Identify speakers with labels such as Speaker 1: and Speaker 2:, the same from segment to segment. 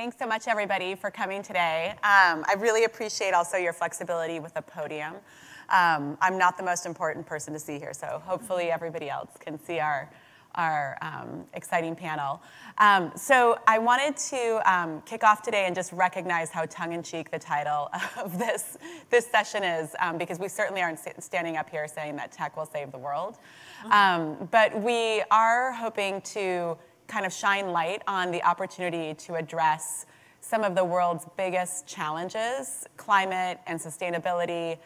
Speaker 1: Thanks so much, everybody, for coming today. I really appreciate also your flexibility with the podium. I'm not the most important person to see here, so hopefully everybody else can see our exciting panel. So I wanted to kick off today and just recognize how tongue-in-cheek the title of this session is, because we certainly aren't standing up here saying that tech will save the world. But we are hoping to kind of shine light on the opportunity to address some of the world's biggest challenges: climate and sustainability,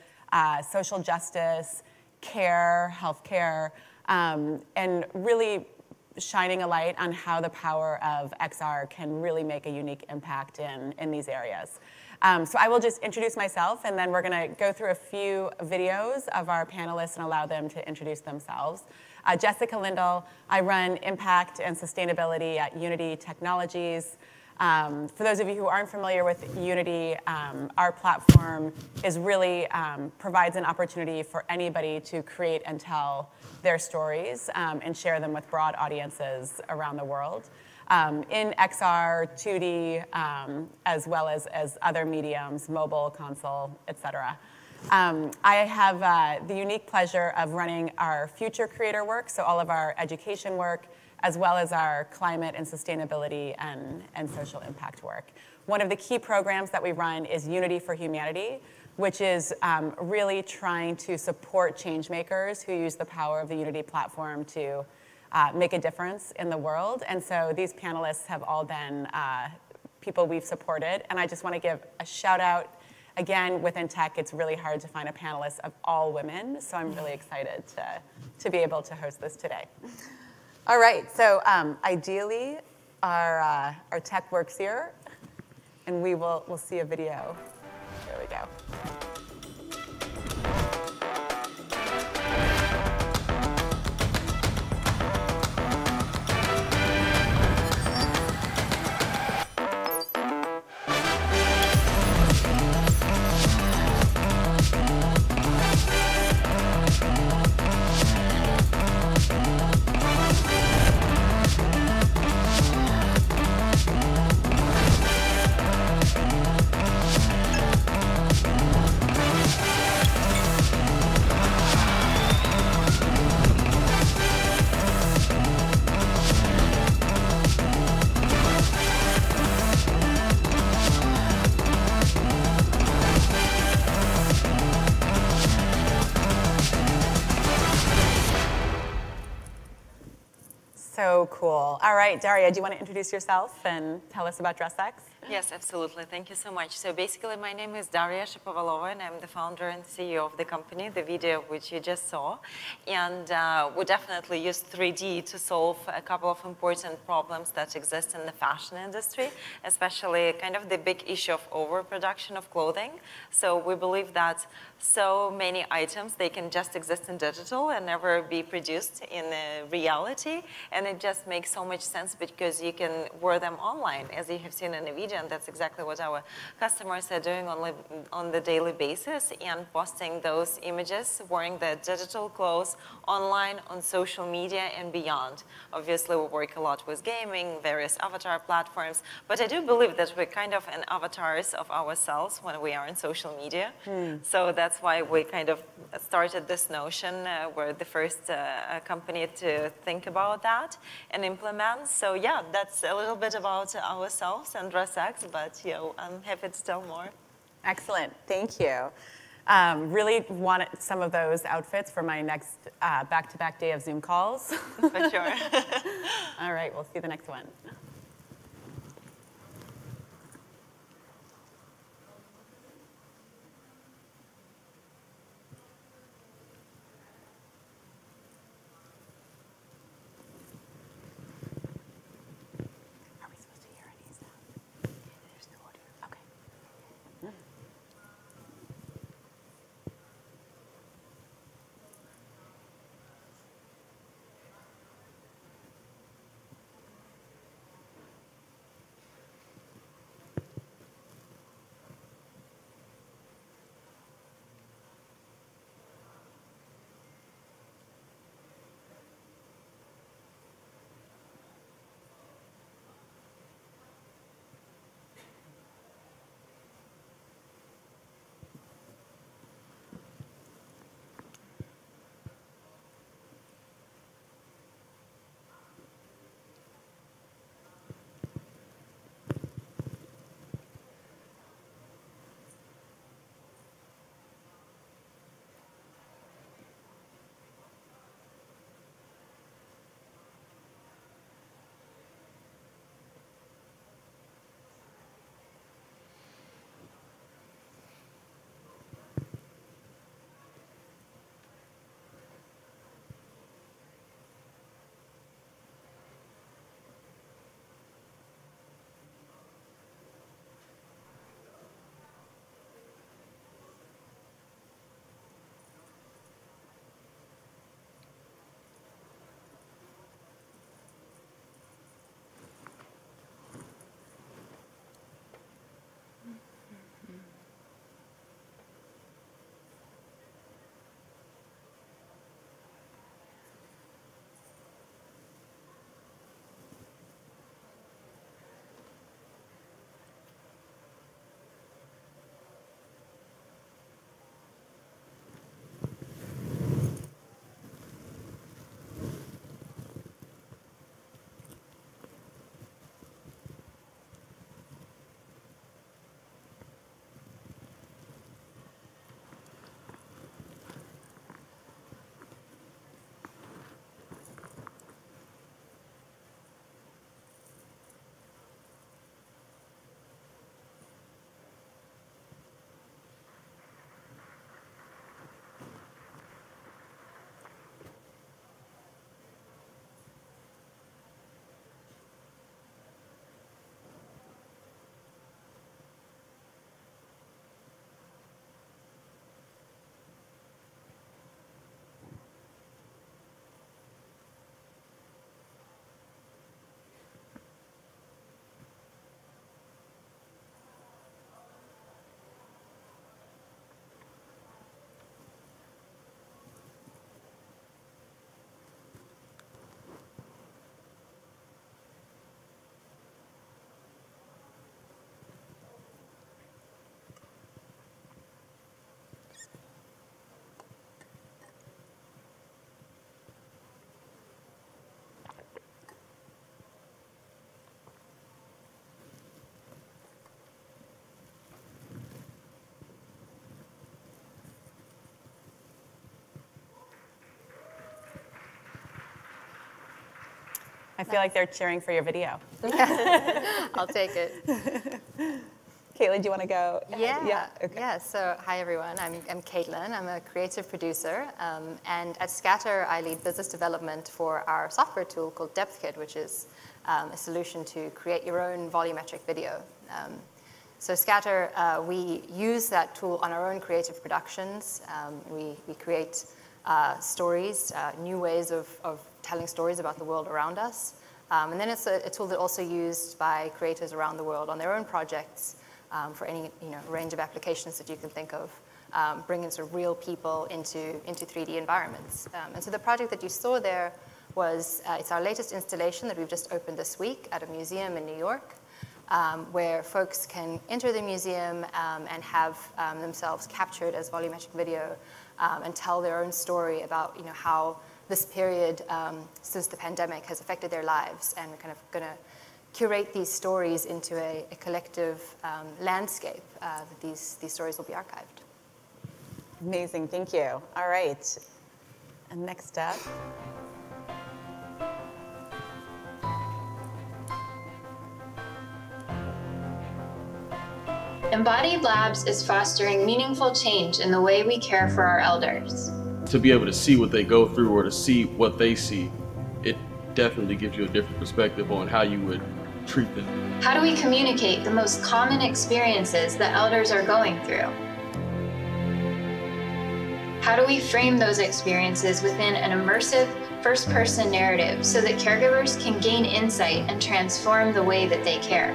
Speaker 1: social justice, care, healthcare, and really shining a light on how the power of XR can really make a unique impact in these areas. So I will just introduce myself, and then we're going to go through a few videos of our panelists and allow them to introduce themselves. Jessica Lindl, I run impact and sustainability at Unity Technologies. For those of you who aren't familiar with Unity, our platform is really provides an opportunity for anybody to create and tell their stories and share them with broad audiences around the world in XR, 2D, as well as other mediums, mobile, console, et cetera. I have the unique pleasure of running our future creator work, so all of our education work, as well as our climate and sustainability and social impact work. One of the key programs that we run is Unity for Humanity, which is really trying to support changemakers who use the power of the Unity platform to make a difference in the world. And so these panelists have all been people we've supported. And I just want to give a shout out. Again, within tech, it's really hard to find a panelist of all women. So I'm really excited to be able to host this today. All right, so ideally, our tech works here, and we'll see a video. There we go. So cool. All right, Daria, do you want to introduce yourself and tell us about DressX?
Speaker 2: Yes, absolutely. Thank you so much. So basically, my name is Daria Shapovalova, and I'm the founder and CEO of the company, the video which you just saw. And we definitely use 3D to solve a couple of important problems that exist in the fashion industry, especially kind of the big issue of overproduction of clothing. So we believe that so many items, they can just exist in digital and never be produced in reality. And it just makes so much sense because you can wear them online, as you have seen in the video. And that's exactly what our customers are doing on the daily basis, and posting those images, wearing the digital clothes online, on social media, and beyond. Obviously, we work a lot with gaming, various avatar platforms, but I do believe that we're kind of an avatars of ourselves when we are on social media. So that's why we kind of started this notion. We're the first company to think about that and implement. So yeah, that's a little bit about ourselves and DressX, but I'm happy to tell more.
Speaker 1: Excellent, thank you. Really wanted some of those outfits for my next back-to-back day of Zoom calls.
Speaker 2: For sure.
Speaker 1: All right, we'll see the next one. I feel like they're cheering for your video.
Speaker 3: I'll take it.
Speaker 1: Caitlin, do you want to go?
Speaker 3: Yeah.
Speaker 1: Okay.
Speaker 3: Yeah. So hi everyone. I'm Caitlin. I'm a creative producer, and at Scatter I lead business development for our software tool called DepthKit, which is a solution to create your own volumetric video. So Scatter, we use that tool on our own creative productions. We create stories, new ways of telling stories about the world around us. And then it's a tool that also used by creators around the world on their own projects for any range of applications that you can think of, bringing sort of real people into 3D environments. And so the project that you saw there was, it's our latest installation that we've just opened this week at a museum in New York, where folks can enter the museum and have themselves captured as volumetric video and tell their own story about how this period since the pandemic has affected their lives, and we're kind of going to curate these stories into a collective landscape that these stories will be archived.
Speaker 1: Amazing, thank you. All right, and next up.
Speaker 4: Embodied Labs is fostering meaningful change in the way we care for our elders.
Speaker 5: To be able to see what they go through or to see what they see, it definitely gives you a different perspective on how you would treat them.
Speaker 4: How do we communicate the most common experiences that elders are going through? How do we frame those experiences within an immersive first-person narrative so that caregivers can gain insight and transform the way that they care?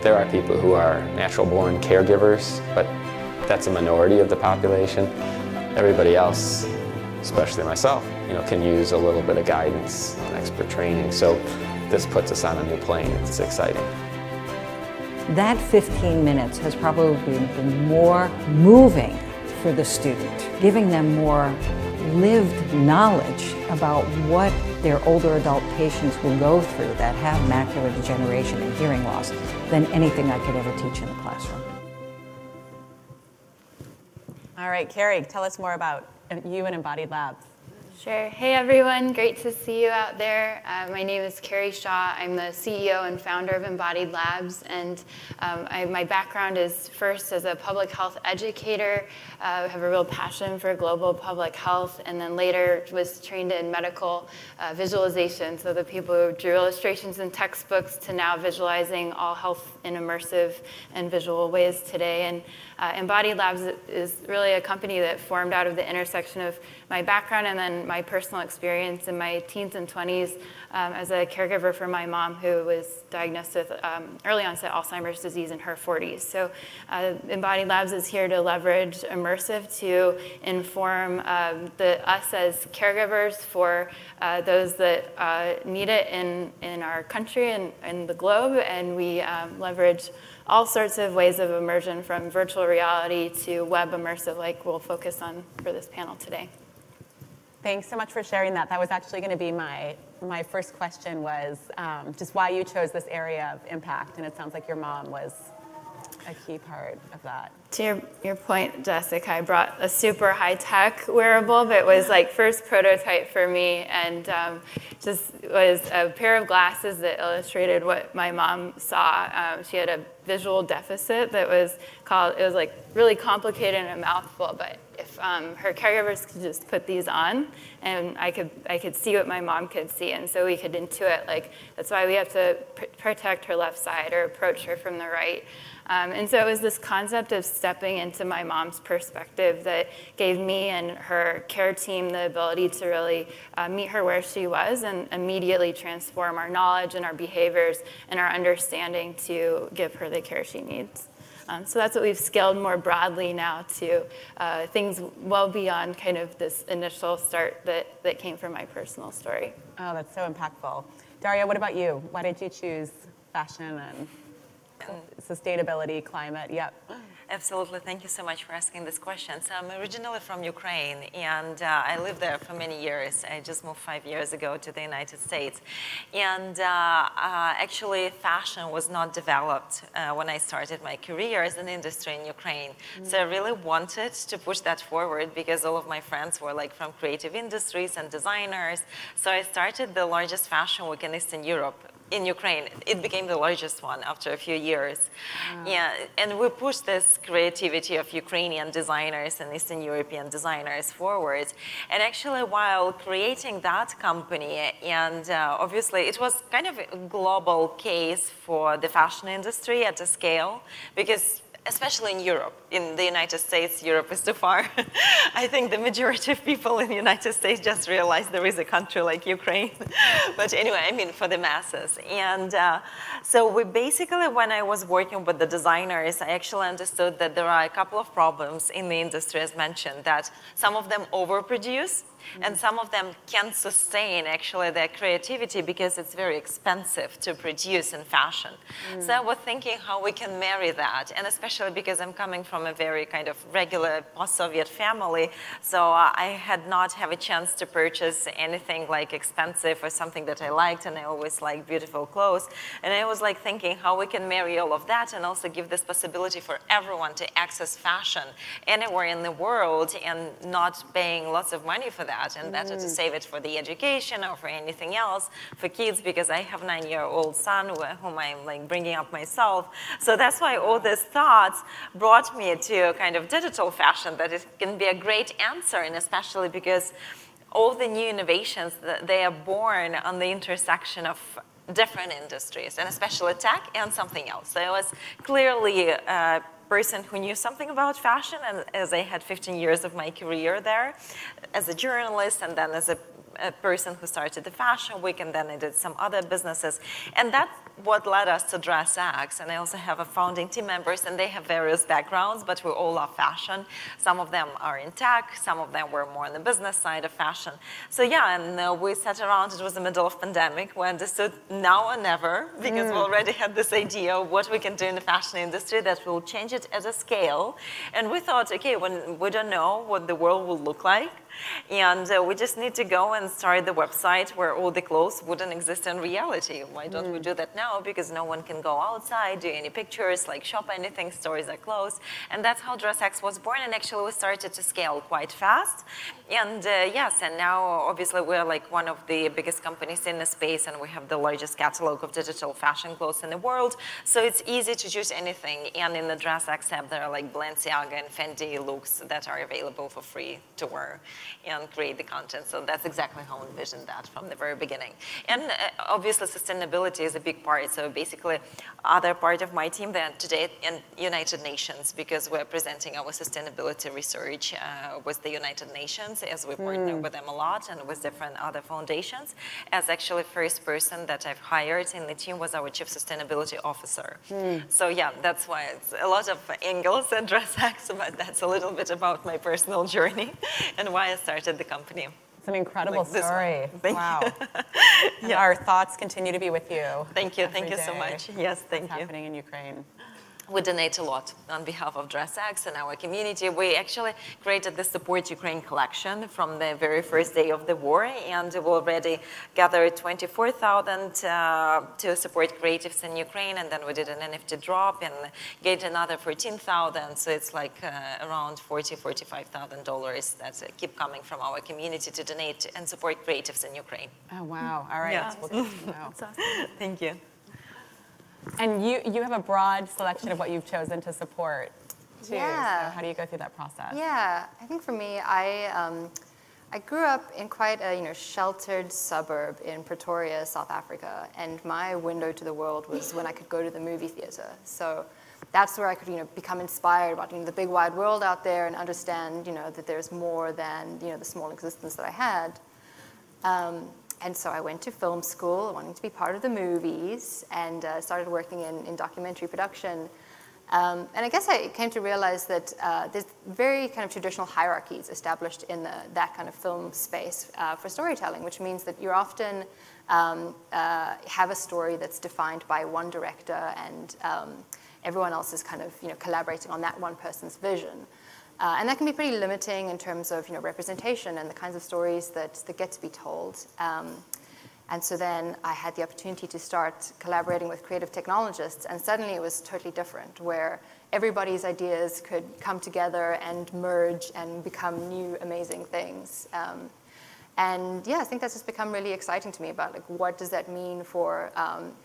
Speaker 6: There are people who are natural-born caregivers, but that's a minority of the population. Everybody else, especially myself, can use a little bit of guidance and expert training. So this puts us on a new plane. It's exciting.
Speaker 7: That 15 minutes has probably been more moving for the student, giving them more lived knowledge about what their older adult patients will go through that have macular degeneration and hearing loss than anything I could ever teach in the classroom.
Speaker 1: All right, Carrie, tell us more about you and Embodied Labs.
Speaker 8: Sure. Hey, everyone. Great to see you out there. My name is Carrie Shaw. I'm the CEO and founder of Embodied Labs. And my background is first as a public health educator. I have a real passion for global public health. And then later was trained in medical visualization. So the people who drew illustrations in textbooks to now visualizing all health in immersive and visual ways today. And Embodied Labs is really a company that formed out of the intersection of my background and then my personal experience in my teens and 20s as a caregiver for my mom, who was diagnosed with early onset Alzheimer's disease in her 40s. So Embodied Labs is here to leverage immersive to inform us as caregivers for those that need it in our country and the globe, and we leverage all sorts of ways of immersion, from virtual reality to web immersive, like we'll focus on for this panel today.
Speaker 1: Thanks so much for sharing that. That was actually going to be my first question, was just why you chose this area of impact, and it sounds like your mom was a key part of that.
Speaker 8: To your point, Jessica, I brought a super high-tech wearable, but it was like first prototype for me, and just was a pair of glasses that illustrated what my mom saw. She had a visual deficit that was it was like really complicated and a mouthful, but if her caregivers could just put these on, and I could see what my mom could see, and so we could intuit, like, that's why we have to protect her left side or approach her from the right. And so it was this concept of stepping into my mom's perspective that gave me and her care team the ability to really meet her where she was and immediately transform our knowledge and our behaviors and our understanding to give her the care she needs. So that's what we've scaled more broadly now to things well beyond kind of this initial start that came from my personal story.
Speaker 1: Oh, that's so impactful. Daria, what about you? Why did you choose fashion and sustainability, climate? Yep.
Speaker 2: Absolutely. Thank you so much for asking this question. So I'm originally from Ukraine, and I lived there for many years. I just moved 5 years ago to the United States. And actually, fashion was not developed when I started my career as an industry in Ukraine. So I really wanted to push that forward because all of my friends were like from creative industries and designers. So I started the largest fashion week in Eastern Europe. In Ukraine, it became the largest one after a few years. Yeah, and we pushed this creativity of Ukrainian designers and Eastern European designers forward. And actually, while creating that company, and obviously it was kind of a global case for the fashion industry at a scale, because especially in Europe. In the United States, Europe is too far. I think the majority of people in the United States just realize there is a country like Ukraine. But anyway, I mean, for the masses. And so we basically, when I was working with the designers, I actually understood that there are a couple of problems in the industry, as mentioned, that some of them overproduce, and some of them can't sustain actually their creativity because it's very expensive to produce in fashion. So I was thinking how we can marry that, and especially because I'm coming from a very kind of regular post-Soviet family, so I had not have a chance to purchase anything like expensive or something that I liked, and I always liked beautiful clothes. And I was like thinking how we can marry all of that and also give this possibility for everyone to access fashion anywhere in the world and not paying lots of money for that. And better to save it for the education or for anything else for kids, because I have a 9-year-old son whom I'm like bringing up myself. So that's why all these thoughts brought me to kind of digital fashion, that it can be a great answer, and especially because all the new innovations, they are born on the intersection of different industries, and especially tech and something else. So I was clearly person who knew something about fashion, and as I had 15 years of my career there as a journalist, and then as a person who started the Fashion Week, and then I did some other businesses. And that's what led us to DressX. And I also have a founding team members, and they have various backgrounds, but we all love fashion. Some of them are in tech, some of them were more on the business side of fashion. So yeah, and we sat around, it was the middle of pandemic, we understood now or never, because we already had this idea of what we can do in the fashion industry that will change it at a scale. And we thought, okay, when we don't know what the world will look like, and we just need to go and start the website where all the clothes wouldn't exist in reality. Why don't we do that now? Because no one can go outside, do any pictures, like shop anything, stores are closed. And that's how DressX was born, and actually we started to scale quite fast. And yes, and now obviously we're like one of the biggest companies in the space, and we have the largest catalog of digital fashion clothes in the world. So it's easy to choose anything. And in the DressX app, there are like Balenciaga and Fendi looks that are available for free to wear and create the content. So that's exactly how I envisioned that from the very beginning. And obviously sustainability is a big part. So basically other part of my team that today in United Nations, because we're presenting our sustainability research with the United Nations, as we partner with them a lot and with different other foundations. As actually first person that I've hired in the team was our Chief Sustainability Officer. So yeah, that's why it's a lot of angles at DressX, but that's a little bit about my personal journey and why I started the company.
Speaker 1: It's an incredible story.
Speaker 2: Wow.
Speaker 1: And our thoughts continue to be with you.
Speaker 2: Thank you. Thank you so much. Yes, thank you.
Speaker 1: What's happening in Ukraine.
Speaker 2: We donate a lot on behalf of DressX and our community. We actually created the Support Ukraine collection from the very first day of the war, and we already gathered 24,000 to support creatives in Ukraine, and then we did an NFT drop and get another 14,000. So it's like around $45,000 that keep coming from our community to donate and support creatives in Ukraine.
Speaker 1: Oh, wow. All right.
Speaker 2: Yeah.
Speaker 1: That's awesome.
Speaker 2: Thank you.
Speaker 1: And you have a broad selection of what you've chosen to support, too.
Speaker 3: Yeah.
Speaker 1: So how do you go through that process?
Speaker 3: Yeah, I think for me, I grew up in quite a sheltered suburb in Pretoria, South Africa, and my window to the world was when I could go to the movie theater. So that's where I could become inspired about the big wide world out there and understand that there's more than the small existence that I had. And so I went to film school, wanting to be part of the movies, and started working in documentary production. And I guess I came to realize that there's very kind of traditional hierarchies established in that kind of film space for storytelling, which means that you often have a story that's defined by one director, and everyone else is kind of collaborating on that one person's vision. And that can be pretty limiting in terms of representation and the kinds of stories that get to be told. And so then I had the opportunity to start collaborating with creative technologists, and suddenly it was totally different, where everybody's ideas could come together and merge and become new, amazing things. And yeah, I think that's just become really exciting to me about like, what does that mean for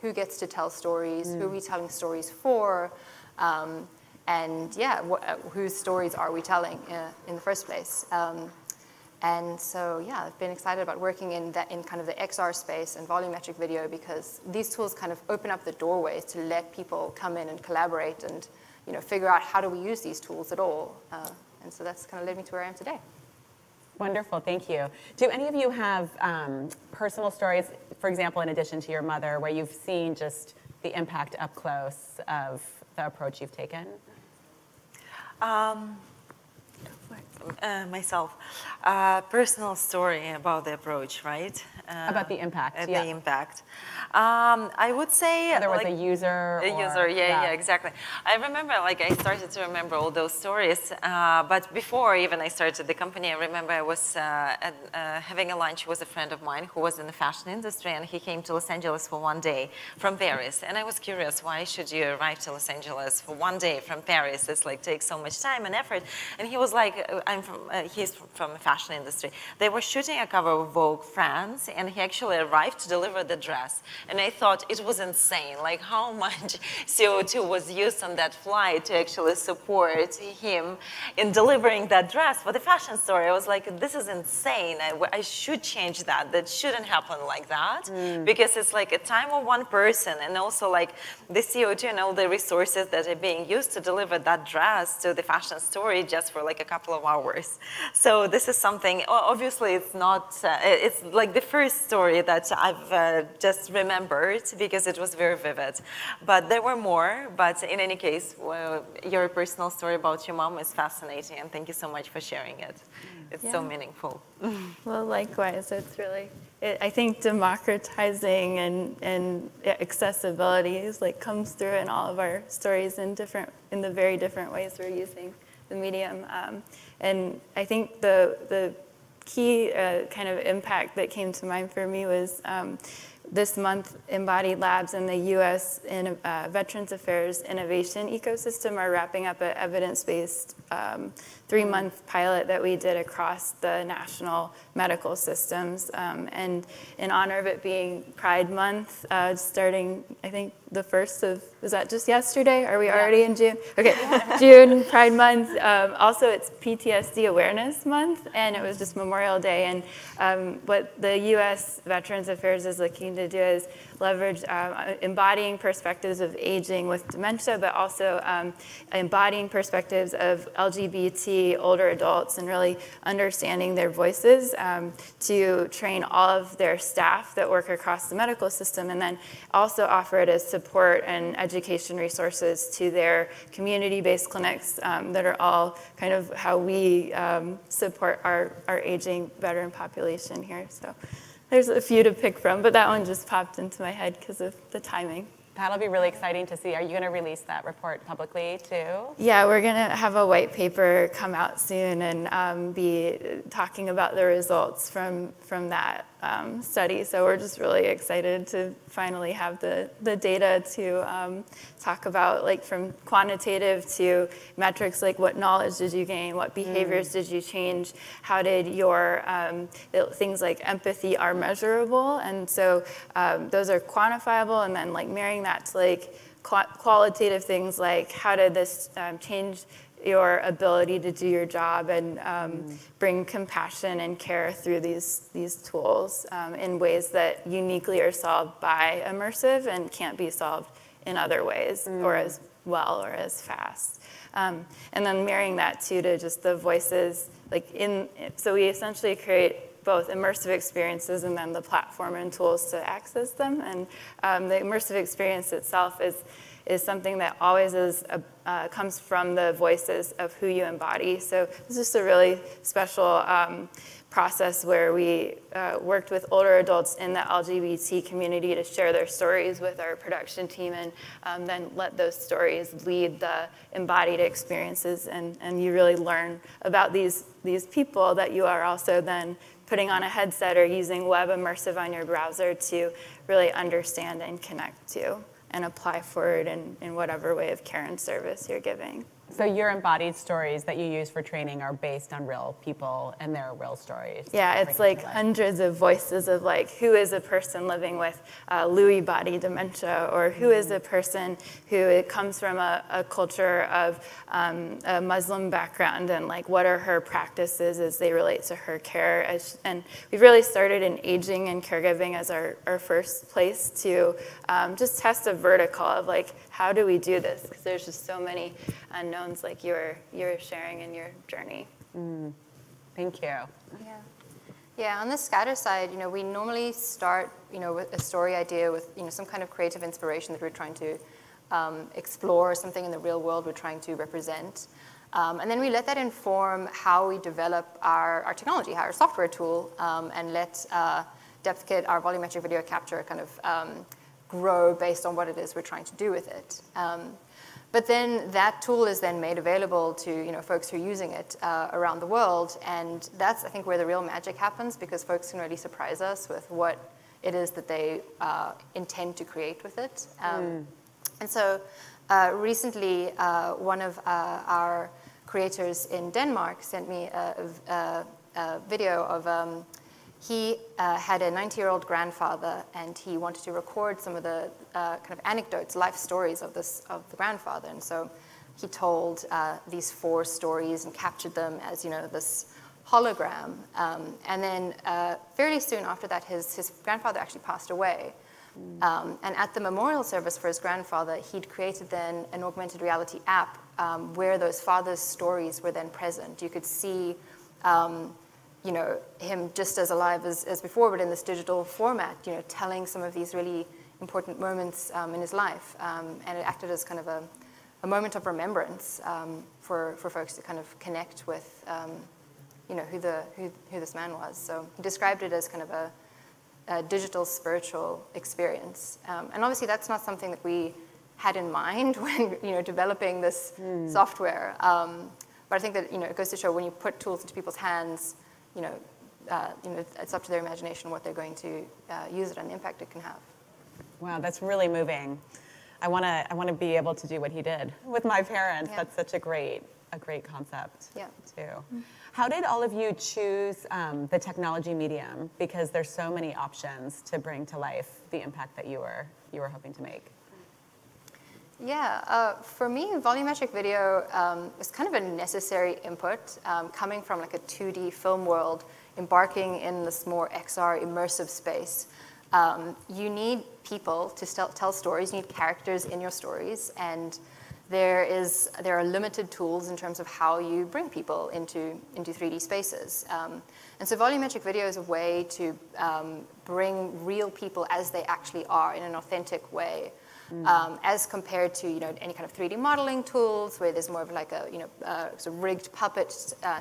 Speaker 3: who gets to tell stories, who are we telling stories for, and yeah, whose stories are we telling in the first place? And so, yeah, I've been excited about working in kind of the XR space and volumetric video, because these tools kind of open up the doorways to let people come in and collaborate and figure out how do we use these tools at all. And so that's kind of led me to where I am today.
Speaker 1: Wonderful, thank you. Do any of you have personal stories, for example, in addition to your mother, where you've seen just the impact up close of the approach you've taken?
Speaker 2: Myself, personal story about the approach, right?
Speaker 1: About the impact,
Speaker 2: The impact. I would say
Speaker 1: there was a user.
Speaker 2: Yeah, exactly. I remember, like, I started to remember all those stories, but before even I started the company, I remember I was having a lunch with a friend of mine who was in the fashion industry, and he came to Los Angeles for one day from Paris, and I was curious, why should you arrive to Los Angeles for one day from Paris? It's like takes so much time and effort. And he was like, he's from the fashion industry. They were shooting a cover of Vogue France, and he actually arrived to deliver the dress. And I thought it was insane, like how much CO2 was used on that flight to actually support him in delivering that dress for the fashion store. I was like, this is insane. I should change that. That shouldn't happen like that, because it's like a time of one person, and also like the CO2 and all the resources that are being used to deliver that dress to the fashion store just for like a couple of hours. So this is something, obviously it's not, it's like the first story that I've just remembered because it was very vivid. But there were more, but in any case, your personal story about your mom is fascinating, and thank you so much for sharing it. It's so meaningful.
Speaker 8: Well, likewise, it's really, I think democratizing and accessibility is like comes through in all of our stories in the very different ways we're using the medium. And I think the key kind of impact that came to mind for me was this month, Embodied Labs and the U.S. Veterans Affairs Innovation Ecosystem are wrapping up an evidence-based 3-month pilot that we did across the national medical systems. And in honor of it being Pride Month, starting, I think, the 1st of, was that just yesterday? Are we already in June? Okay, June, Pride Month. Also, it's PTSD Awareness Month, and it was just Memorial Day. And what the U.S. Veterans Affairs is looking to do is leverage embodying perspectives of aging with dementia, but also embodying perspectives of LGBT older adults and really understanding their voices to train all of their staff that work across the medical system, and then also offer it as support and education resources to their community-based clinics that are all kind of how we support our aging veteran population here. So there's a few to pick from, but that one just popped into my head because of the timing.
Speaker 1: That'll be really exciting to see. Are you going to release that report publicly too?
Speaker 8: Yeah, we're going to have a white paper come out soon and be talking about the results from that study. So we're just really excited to finally have the data to talk about, like, from quantitative to metrics, like what knowledge did you gain, what behaviors did you change, how did your things like empathy are measurable, and so those are quantifiable, and then like marrying that to like qualitative things like how did this change your ability to do your job and bring compassion and care through these tools in ways that uniquely are solved by immersive and can't be solved in other ways or as well or as fast. And then marrying that too to just the voices, like so we essentially create both immersive experiences and then the platform and tools to access them. And the immersive experience itself is something that always comes from the voices of who you embody. So this is just a really special process where we worked with older adults in the LGBT community to share their stories with our production team, and then let those stories lead the embodied experiences, and you really learn about these people that you are also then putting on a headset or using web immersive on your browser to really understand and connect to and apply forward in whatever way of care and service you're giving.
Speaker 1: So your embodied stories that you use for training are based on real people and their real stories.
Speaker 8: Yeah, it's like hundreds of voices of like, who is a person living with Lewy body dementia, or who is a person who comes from a culture of a Muslim background, and like what are her practices as they relate to her care. And we've really started in aging and caregiving as our first place to just test a vertical of like, how do we do this? Because there's just so many unknowns like you're sharing in your journey.
Speaker 1: Thank you.
Speaker 3: Yeah, on the scatter side, we normally start, with a story idea with, some kind of creative inspiration that we're trying to explore, something in the real world we're trying to represent. And then we let that inform how we develop our technology, our software tool, and let DepthKit, our volumetric video capture, kind of grow based on what it is we're trying to do with it. But then that tool is then made available to folks who are using it around the world, and that's, I think, where the real magic happens, because folks can really surprise us with what it is that they intend to create with it. And so recently, one of our creators in Denmark sent me a video of he had a 90-year-old grandfather, and he wanted to record some of the kind of anecdotes, life stories of the grandfather. And so he told these 4 stories and captured them as this hologram. And then fairly soon after that, his grandfather actually passed away. And at the memorial service for his grandfather, he'd created then an augmented reality app where those father's stories were then present. You could see him just as alive as before, but in this digital format, telling some of these really important moments in his life. And it acted as kind of a moment of remembrance for folks to kind of connect with, who this man was. So he described it as kind of a digital spiritual experience. And obviously that's not something that we had in mind when, developing this software. But I think that, it goes to show when you put tools into people's hands, it's up to their imagination what they're going to use it and the impact it can have.
Speaker 1: Wow, that's really moving. I want to be able to do what he did with my parents. Yeah. That's such a great concept, too. How did all of you choose the technology medium? Because there's so many options to bring to life the impact that you were hoping to make.
Speaker 3: Yeah, for me, volumetric video is kind of a necessary input, coming from like a 2D film world, embarking in this more XR immersive space. You need people to tell stories. You need characters in your stories, and there are limited tools in terms of how you bring people into 3D spaces. And so volumetric video is a way to bring real people as they actually are in an authentic way. As compared to any kind of 3D modeling tools where there's more of like a sort of rigged puppet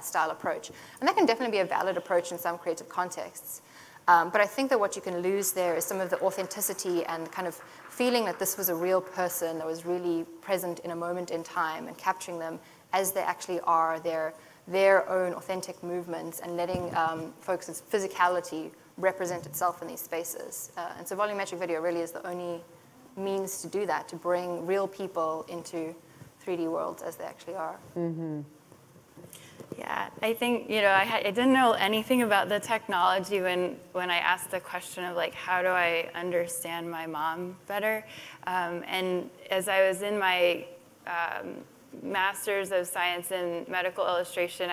Speaker 3: style approach, and that can definitely be a valid approach in some creative contexts. But I think that what you can lose there is some of the authenticity and kind of feeling that this was a real person that was really present in a moment in time, and capturing them as they actually are, their own authentic movements, and letting folks' physicality represent itself in these spaces. And so volumetric video really is the only means to do that, to bring real people into 3D worlds as they actually are.
Speaker 8: Yeah, I think, I didn't know anything about the technology when I asked the question of like, how do I understand my mom better? And as I was in my Master's of Science in Medical Illustration,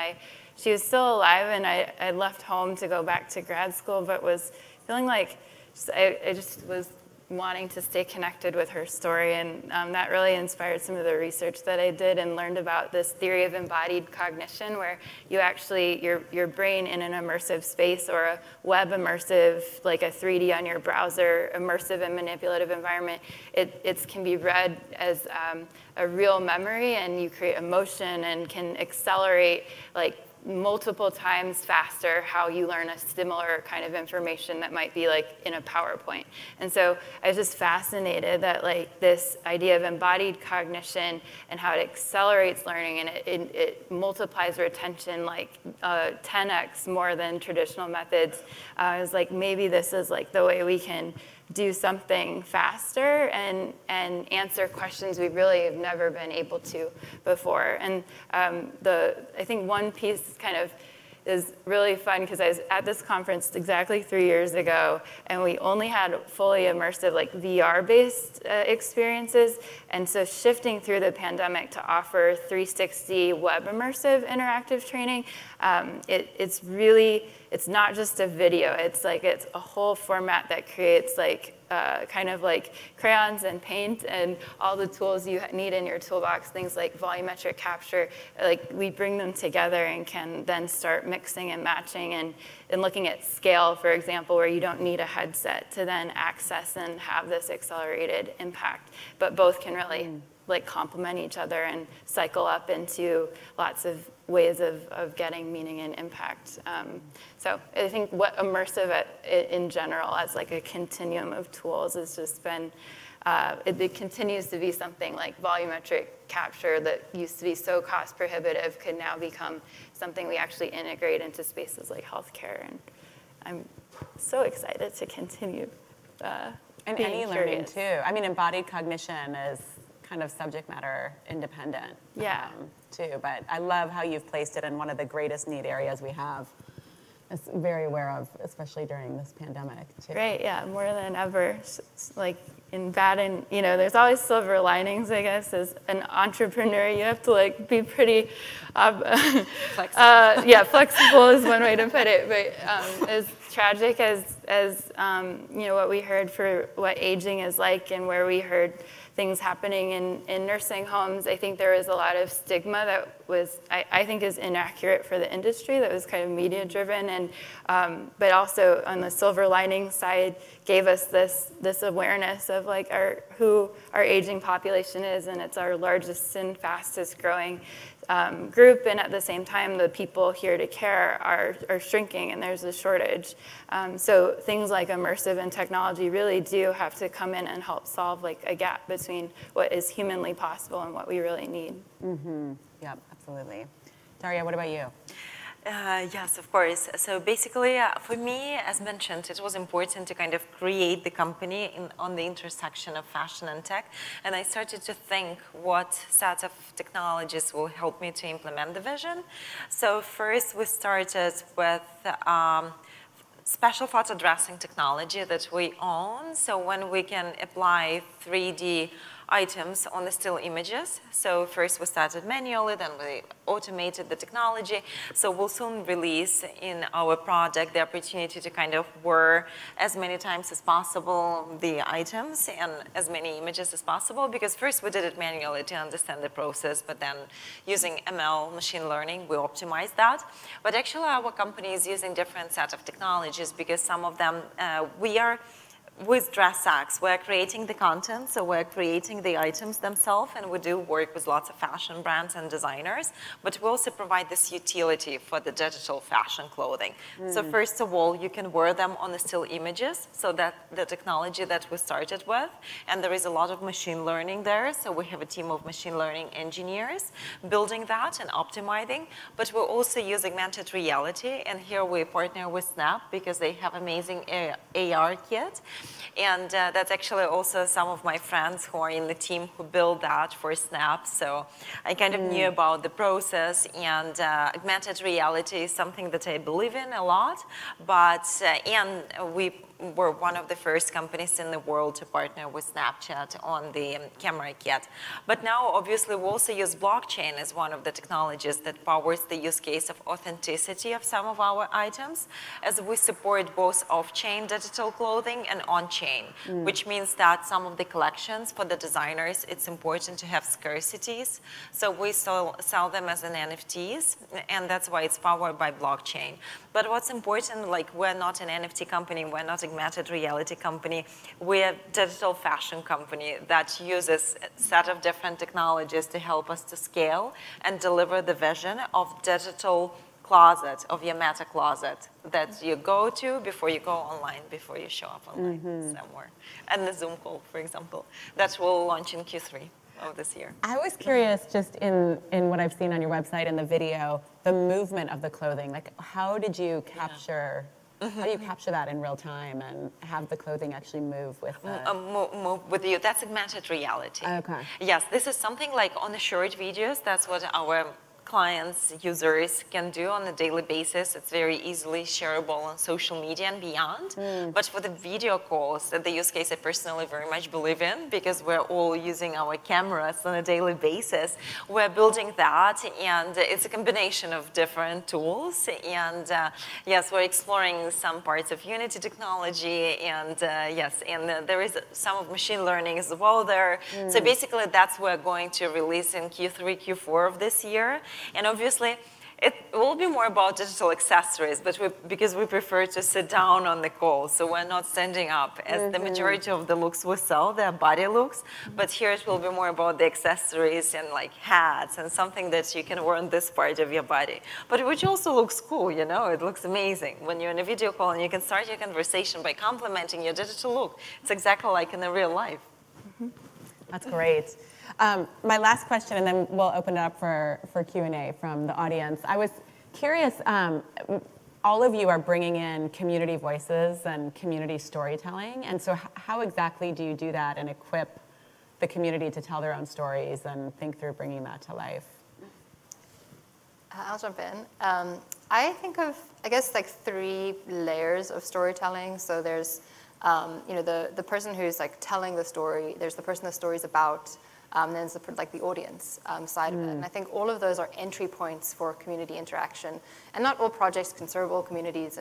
Speaker 8: she was still alive, and I left home to go back to grad school, but was feeling like I just was wanting to stay connected with her story, and that really inspired some of the research that I did, and learned about this theory of embodied cognition, where you actually, your brain in an immersive space, or a web immersive, like a 3D on your browser, immersive and manipulative environment, it can be read as a real memory, and you create emotion and can accelerate like multiple times faster how you learn a similar kind of information that might be like in a PowerPoint. And so I was just fascinated that like this idea of embodied cognition and how it accelerates learning and it multiplies retention like 10x more than traditional methods. I was like, maybe this is like the way we can do something faster and answer questions we really have never been able to before. And I think one piece kind of is really fun because I was at this conference exactly 3 years ago, and we only had fully immersive, like VR-based experiences. And so shifting through the pandemic to offer 360 web immersive interactive training, it's not just a video. It's a whole format that creates like kind of like crayons and paint and all the tools you need in your toolbox, things like volumetric capture, like we bring them together and can then start mixing and matching and looking at scale, for example, where you don't need a headset to then access and have this accelerated impact, but both can really like complement each other and cycle up into lots of ways of getting meaning and impact. So I think what immersive in general as like a continuum of tools has just been, it continues to be something like volumetric capture that used to be so cost prohibitive could now become something we actually integrate into spaces like healthcare. And I'm so excited to continue
Speaker 1: and any learning too. I mean, embodied cognition is kind of subject matter independent too, but I love how you've placed it in one of the greatest need areas we have. It's very aware of, especially during this pandemic too.
Speaker 8: Right, yeah, more than ever. It's like in bad and, there's always silver linings, I guess. As an entrepreneur, you have to like be pretty, flexible. Flexible is one way to put it, but as tragic as what we heard for what aging is like and where we heard things happening in nursing homes, I think there was a lot of stigma that was, I think is inaccurate for the industry, that was kind of media driven, and but also on the silver lining side gave us this awareness of like who our aging population is, and it's our largest and fastest growing group, and at the same time the people here to care are shrinking and there's a shortage. So things like immersive and technology really do have to come in and help solve like a gap between what is humanly possible and what we really need.
Speaker 1: Mm-hmm. Yeah, absolutely. Daria, what about you?
Speaker 2: Yes, of course. So basically, for me, as mentioned, it was important to kind of create the company on the intersection of fashion and tech. And I started to think what set of technologies will help me to implement the vision. So first, we started with special photo dressing technology that we own. So when we can apply 3D items on the still images. So first we started manually, then we automated the technology. So we'll soon release in our product the opportunity to kind of wear as many times as possible the items and as many images as possible, because first we did it manually to understand the process, but then using ML, machine learning, we optimized that. But actually our company is using different set of technologies, because some of them with DressX, we're creating the content, so we're creating the items themselves, and we do work with lots of fashion brands and designers, but we also provide this utility for the digital fashion clothing. So first of all, you can wear them on the still images, so that the technology that we started with, and there is a lot of machine learning there, so we have a team of machine learning engineers building that and optimizing, but we're also using augmented reality, and here we partner with Snap because they have amazing AR kit. And that's actually also some of my friends who are in the team who build that for Snap. So I kind of knew about the process, and augmented reality is something that I believe in a lot. But and we were one of the first companies in the world to partner with Snapchat on the camera kit. But now, obviously, we also use blockchain as one of the technologies that powers the use case of authenticity of some of our items, as we support both off-chain digital clothing and on-chain, which means that some of the collections for the designers, it's important to have scarcities. So we sell them as an NFTs, and that's why it's powered by blockchain. But what's important, like, we're not an NFT company, we're not a augmented reality company, we're a digital fashion company that uses a set of different technologies to help us to scale and deliver the vision of digital closet, of your meta closet that you go to before you go online, before you show up online somewhere. And the Zoom call, for example, that will launch in Q3 of this year.
Speaker 1: I was curious, just in what I've seen on your website and the video, the movement of the clothing. Like, how did you capture? How do you capture that in real time and have the clothing actually move with the...
Speaker 2: Move with you? That's augmented reality.
Speaker 1: Okay.
Speaker 2: Yes, this is something like on the short videos. That's what our clients, users can do on a daily basis. It's very easily shareable on social media and beyond. But for the video calls, the use case I personally very much believe in, because we're all using our cameras on a daily basis. We're building that, and it's a combination of different tools. And yes, we're exploring some parts of Unity technology, and yes, and there is some of machine learning as well there. So basically, that's what we're going to release in Q3, Q4 of this year. And obviously, it will be more about digital accessories, but because we prefer to sit down on the call, so we're not standing up. As the majority of the looks we sell, they're body looks, but here it will be more about the accessories and like hats and something that you can wear on this part of your body. But which also looks cool, you know, it looks amazing when you're in a video call and you can start your conversation by complimenting your digital look. It's exactly like in the real life.
Speaker 1: That's great. My last question, and then we'll open it up for Q&A from the audience. I was curious, all of you are bringing in community voices and community storytelling, and so how exactly do you do that and equip the community to tell their own stories and think through bringing that to life?
Speaker 3: I'll jump in. I think of, I guess, like 3 layers of storytelling. So there's, you know, the person who's like telling the story. There's the person the story's about. Then there's the audience side of it. And I think all of those are entry points for community interaction. And not all projects can serve all communities,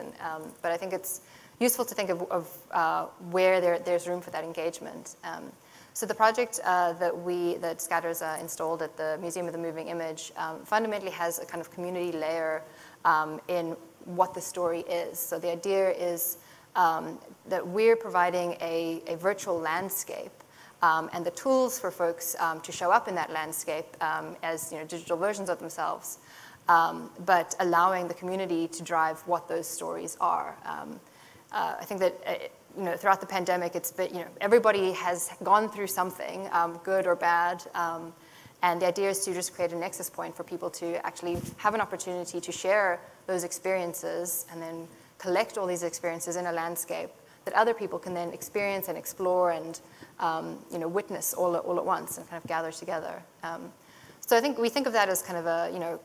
Speaker 3: but I think it's useful to think of where there's room for that engagement. So the project that Scatter's installed at the Museum of the Moving Image fundamentally has a kind of community layer in what the story is. So the idea is that we're providing a virtual landscape and the tools for folks to show up in that landscape as digital versions of themselves, but allowing the community to drive what those stories are. I think that throughout the pandemic, it's been, everybody has gone through something, good or bad, and the idea is to just create a nexus point for people to actually have an opportunity to share those experiences and then collect all these experiences in a landscape that other people can then experience and explore and witness all at once and kind of gather together. So I think we think of that as kind of a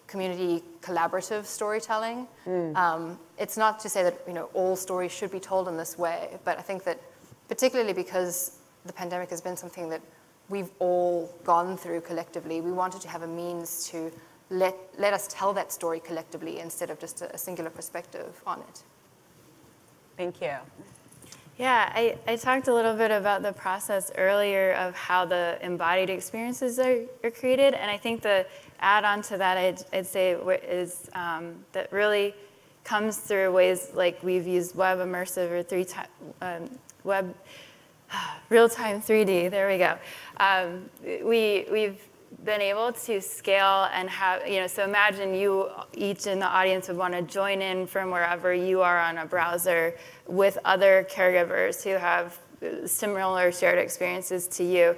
Speaker 3: community collaborative storytelling. It's not to say that all stories should be told in this way, but I think that particularly because the pandemic has been something that we've all gone through collectively, we wanted to have a means to let us tell that story collectively instead of just a singular perspective on it.
Speaker 1: Thank you.
Speaker 8: Yeah, I talked a little bit about the process earlier of how the embodied experiences are created, and I think the add-on to that I'd say is that really comes through ways like we've used web immersive or web real-time 3D. There we go. We've been able to scale and have, so imagine you each in the audience would want to join in from wherever you are on a browser with other caregivers who have similar shared experiences to you.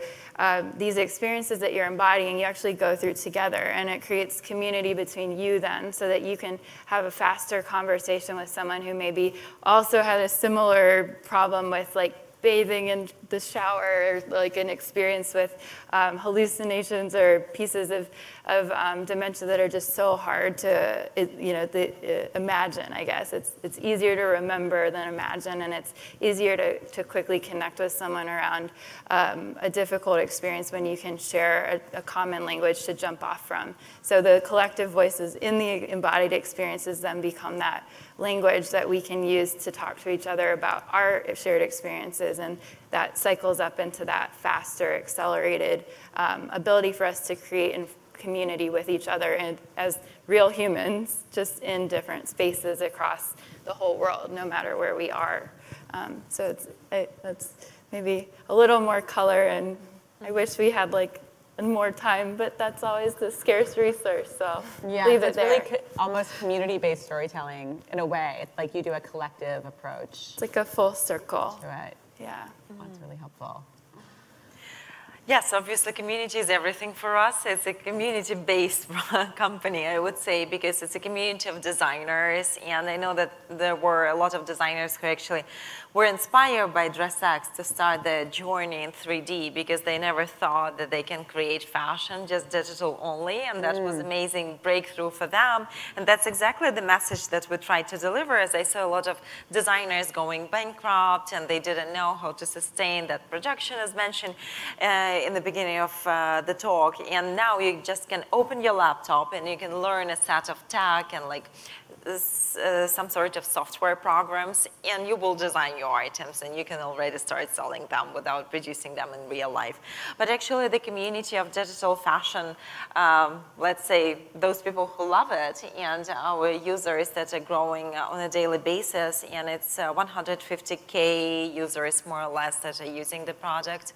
Speaker 8: These experiences that you're embodying, you actually go through together, and it creates community between you then so that you can have a faster conversation with someone who maybe also had a similar problem with bathing in the shower, or an experience with hallucinations or pieces of dementia that are just so hard to imagine, I guess. It's easier to remember than imagine, and it's easier to quickly connect with someone around a difficult experience when you can share a common language to jump off from. So the collective voices in the embodied experiences then become that language that we can use to talk to each other about our shared experiences, and that cycles up into that faster, accelerated ability for us to create in community with each other and as real humans, just in different spaces across the whole world, no matter where we are. So that's maybe a little more color, and I wish we had and more time, but that's always the scarce resource, so
Speaker 1: yeah,
Speaker 8: leave
Speaker 1: so
Speaker 8: it
Speaker 1: it's
Speaker 8: there.
Speaker 1: really almost community-based storytelling in a way. It's like you do a collective approach
Speaker 8: It's like a full circle.
Speaker 1: to it.
Speaker 8: Yeah.
Speaker 1: That's really helpful.
Speaker 2: Yes, obviously community is everything for us. It's a community-based company, I would say, because it's a community of designers. And I know that there were a lot of designers who actually were inspired by DressX to start their journey in 3D because they never thought that they can create fashion just digital only. And that was an amazing breakthrough for them. And that's exactly the message that we tried to deliver, as I saw a lot of designers going bankrupt and they didn't know how to sustain that production, as mentioned in the beginning of the talk. And now you just can open your laptop and you can learn a set of tech and like some sort of software programs, and you will design your items and you can already start selling them without producing them in real life. But actually the community of digital fashion, let's say those people who love it, and our users that are growing on a daily basis, and it's 150K users more or less that are using the product.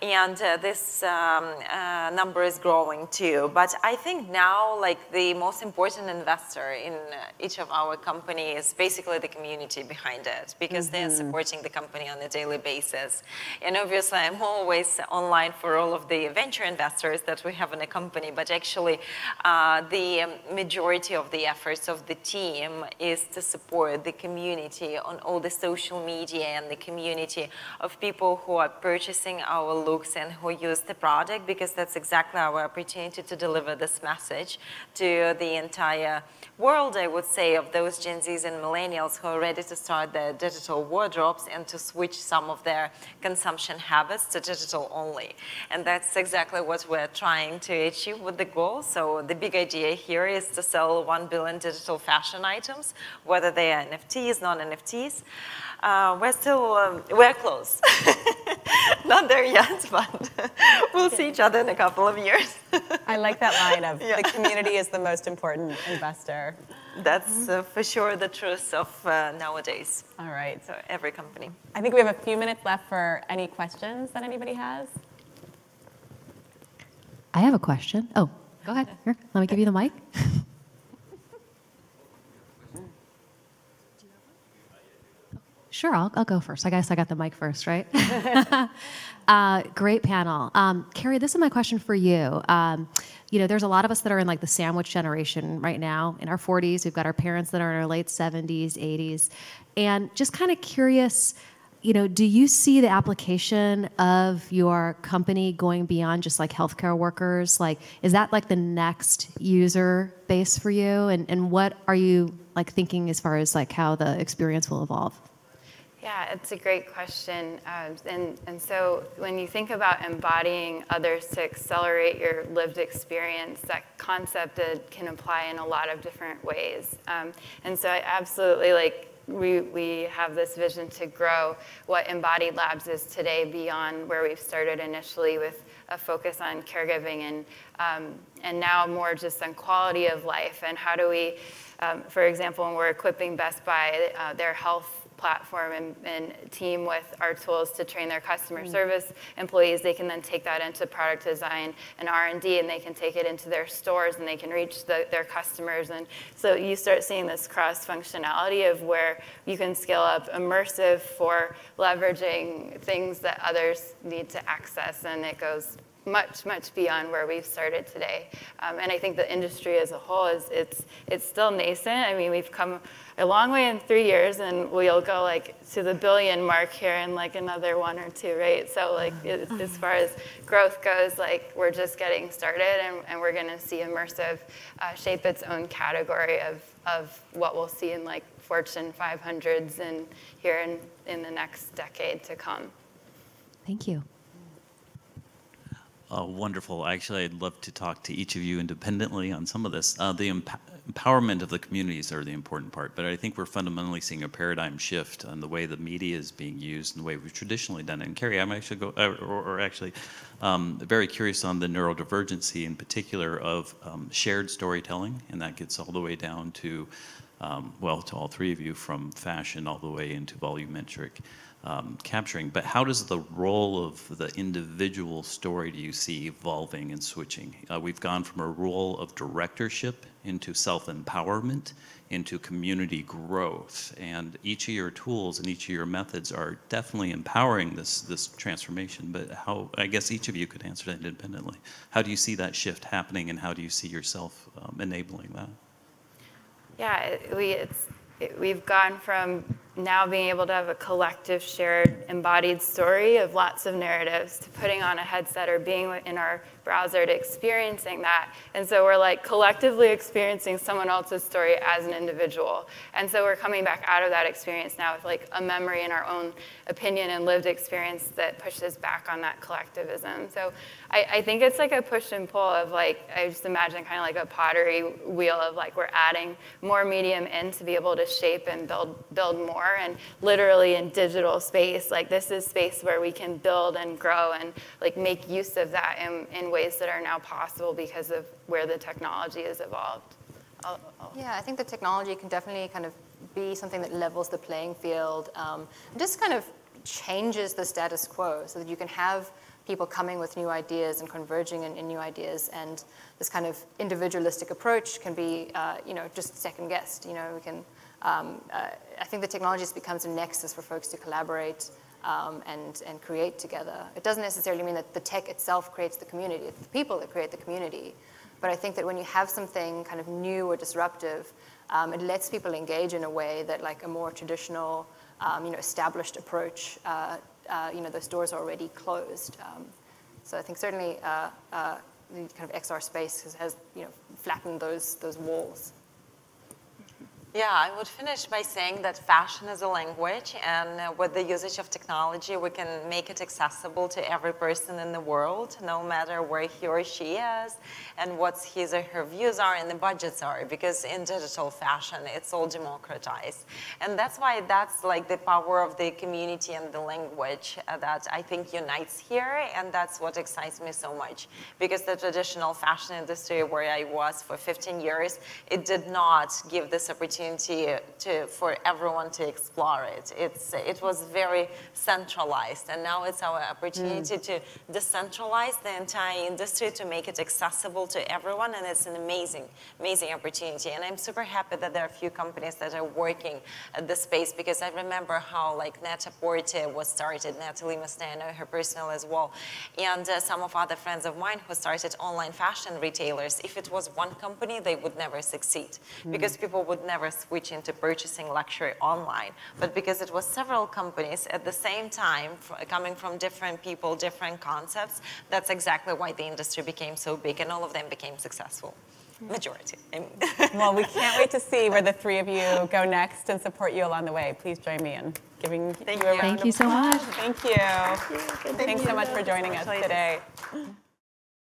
Speaker 2: And this number is growing too. But I think now, like, the most important investor in each of our companies is basically the community behind it, because they're supporting the company on a daily basis. And obviously, I'm always online for all of the venture investors that we have in a company, but actually, the majority of the efforts of the team is to support the community on all the social media and the community of people who are purchasing our looks and who use the product, because that's exactly our opportunity to deliver this message to the entire world, I would say, of those Gen Zs and millennials who are ready to start their digital wardrobes and to switch some of their consumption habits to digital only. And that's exactly what we're trying to achieve with the goal. So the big idea here is to sell 1 billion digital fashion items, whether they are NFTs, non-NFTs. We're close. Not there yet, but we'll see each other in a couple of years.
Speaker 1: I like that line of the community is the most important investor.
Speaker 2: That's for sure the truth of nowadays.
Speaker 1: All right.
Speaker 2: So every company.
Speaker 1: I think we have a few minutes left for any questions that anybody has.
Speaker 9: I have a question. Oh, go ahead. Here, let me give you the mic. Sure, I'll go first. I guess I got the mic first, right? Great panel. Carrie, this is my question for you. You know, there's a lot of us that are in like the sandwich generation right now, in our 40s. We've got our parents that are in our late 70s, 80s. And just kind of curious, you know, do you see the application of your company going beyond just like healthcare workers? Like, is that like the next user base for you? And what are you like thinking as far as like how the experience will evolve?
Speaker 8: Yeah, it's a great question. And so when you think about embodying others to accelerate your lived experience, that concept can apply in a lot of different ways. And so I absolutely we have this vision to grow what Embodied Labs is today beyond where we've started initially with a focus on caregiving and now more just on quality of life. And how do we, for example, when we're equipping Best Buy, their health platform and team with our tools to train their customer service employees, they can then take that into product design and R&D, and they can take it into their stores and they can reach their customers. And so you start seeing this cross functionality of where you can scale up immersive for leveraging things that others need to access, and it goes much, much beyond where we've started today. And I think the industry as a whole it's still nascent. I mean, we've come a long way in 3 years, and we'll go like to the billion mark here in like another 1 or 2, right? So like as far as growth goes, like we're just getting started, and we're gonna see immersive shape its own category of what we'll see in like Fortune 500s and here in the next decade to come.
Speaker 9: Thank you.
Speaker 10: Wonderful. Actually, I'd love to talk to each of you independently on some of this. The empowerment of the communities are the important part, but I think we're fundamentally seeing a paradigm shift on the way the media is being used and the way we've traditionally done it. And Carrie, I'm actually very curious on the neurodivergency in particular of shared storytelling, and that gets all the way down to well, to all three of you, from fashion all the way into volumetric capturing. But how does the role of the individual story do you see evolving and switching? We've gone from a role of directorship into self-empowerment, into community growth. And each of your tools and each of your methods are definitely empowering this transformation. But how, I guess each of you could answer that independently. How do you see that shift happening, and how do you see yourself enabling that?
Speaker 8: Yeah, we've gone from now being able to have a collective shared embodied story of lots of narratives to putting on a headset or being in our browser to experiencing that. And so we're like collectively experiencing someone else's story as an individual. And so we're coming back out of that experience now with like a memory and our own opinion and lived experience that pushes back on that collectivism. So I think it's like a push and pull of like, I just imagine kind of like a pottery wheel of like we're adding more medium in to be able to shape and build more. And literally in digital space, like this is space where we can build and grow and like make use of that in ways that are now possible because of where the technology has evolved.
Speaker 3: Yeah, I think the technology can definitely kind of be something that levels the playing field, and just kind of changes the status quo so that you can have people coming with new ideas and converging in new ideas, and this kind of individualistic approach can be, just second guessed. We can. I think the technology just becomes a nexus for folks to collaborate and create together. It doesn't necessarily mean that the tech itself creates the community. It's the people that create the community. But I think that when you have something kind of new or disruptive, it lets people engage in a way that like a more traditional, established approach, those doors are already closed. So I think certainly the kind of XR space has flattened those walls.
Speaker 2: Yeah, I would finish by saying that fashion is a language, and with the usage of technology, we can make it accessible to every person in the world, no matter where he or she is, and what his or her views are and the budgets are, because in digital fashion, it's all democratized. And that's why that's like the power of the community and the language that I think unites here, and that's what excites me so much. Because the traditional fashion industry where I was for 15 years, it did not give this opportunity for everyone to explore it. It was very centralized, and now it's our opportunity to decentralize the entire industry to make it accessible to everyone, and it's an amazing, amazing opportunity. And I'm super happy that there are a few companies that are working at this space, because I remember how like Net-a-Porter was started, Natalie Mastay, I know her personally as well, and some of other friends of mine who started online fashion retailers. If it was one company, they would never succeed, because people would never switch into purchasing luxury online. But because it was several companies at the same time, coming from different people, different concepts, that's exactly why the industry became so big, and all of them became successful. Majority, I mean.
Speaker 1: Well, we can't wait to see where the three of you go next and support you along the way. Please join me in giving you a round of applause.
Speaker 9: Thank you so much.
Speaker 1: Thank you. Thanks so much for joining us today.